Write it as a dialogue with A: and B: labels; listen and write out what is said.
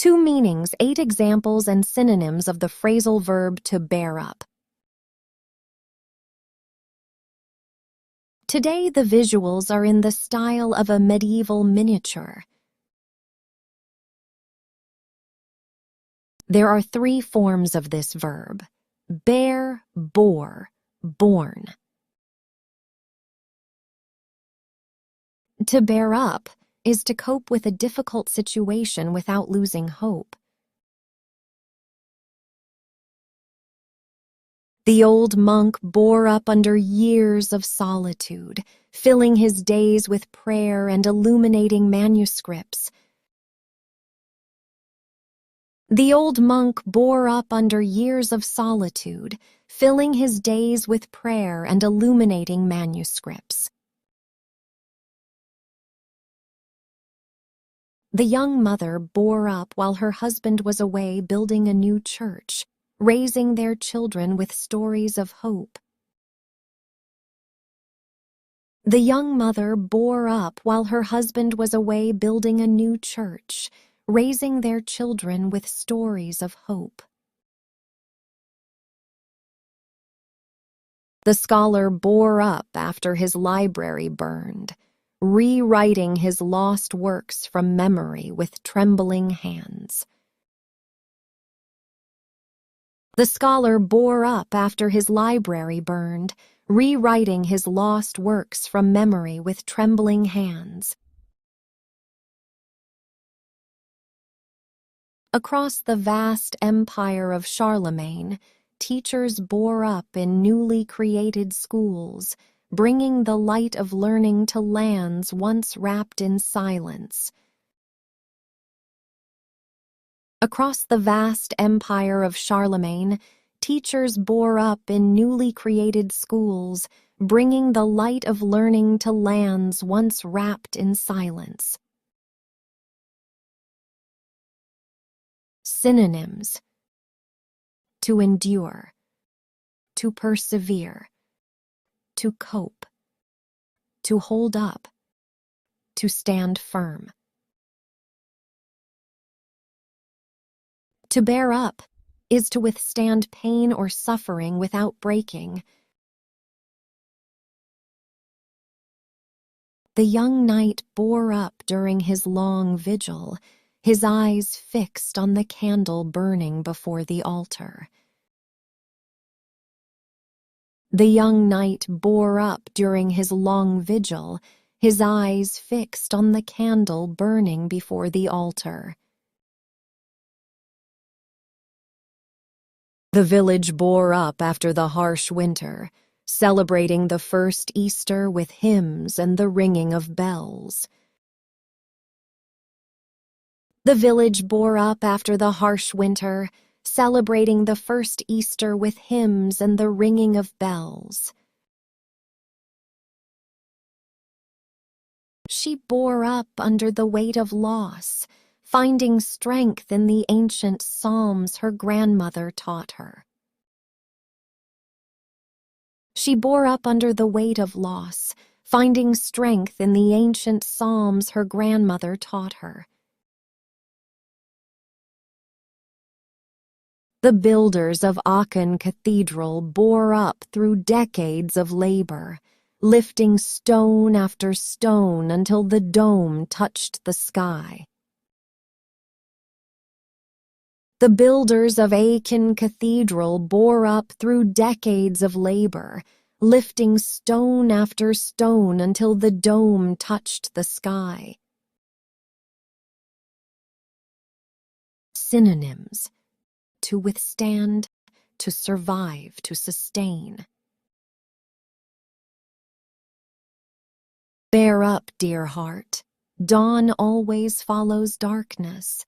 A: 2 meanings, 8 examples and synonyms of the phrasal verb to bear up. Today, the visuals are in the style of a medieval miniature. There are 3 forms of this verb: bear, bore, born. To bear up is to cope with a difficult situation without losing hope. The old monk bore up under years of solitude, filling his days with prayer and illuminating manuscripts. The old monk bore up under years of solitude, filling his days with prayer and illuminating manuscripts. The young mother bore up while her husband was away building a new church, raising their children with stories of hope. The young mother bore up while her husband was away building a new church, raising their children with stories of hope. The scholar bore up after his library burned, rewriting his lost works from memory with trembling hands. The scholar bore up after his library burned, rewriting his lost works from memory with trembling hands. Across the vast empire of Charlemagne, teachers bore up in newly created schools, bringing the light of learning to lands once wrapped in silence. Across the vast empire of Charlemagne, teachers bore up in newly created schools, bringing the light of learning to lands once wrapped in silence. Synonyms: to endure, to persevere, to cope, to hold up, to stand firm. To bear up is to withstand pain or suffering without breaking. The young knight bore up during his long vigil, his eyes fixed on the candle burning before the altar. The young knight bore up during his long vigil, his eyes fixed on the candle burning before the altar. The village bore up after the harsh winter, celebrating the first Easter with hymns and the ringing of bells. The village bore up after the harsh winter, celebrating the first Easter with hymns and the ringing of bells. She bore up under the weight of loss, finding strength in the ancient psalms her grandmother taught her. She bore up under the weight of loss, finding strength in the ancient psalms her grandmother taught her. The builders of Aachen Cathedral bore up through decades of labor, lifting stone after stone until the dome touched the sky. The builders of Aachen Cathedral bore up through decades of labor, lifting stone after stone until the dome touched the sky. Synonyms: to withstand, to survive, to sustain. Bear up, dear heart. Dawn always follows darkness.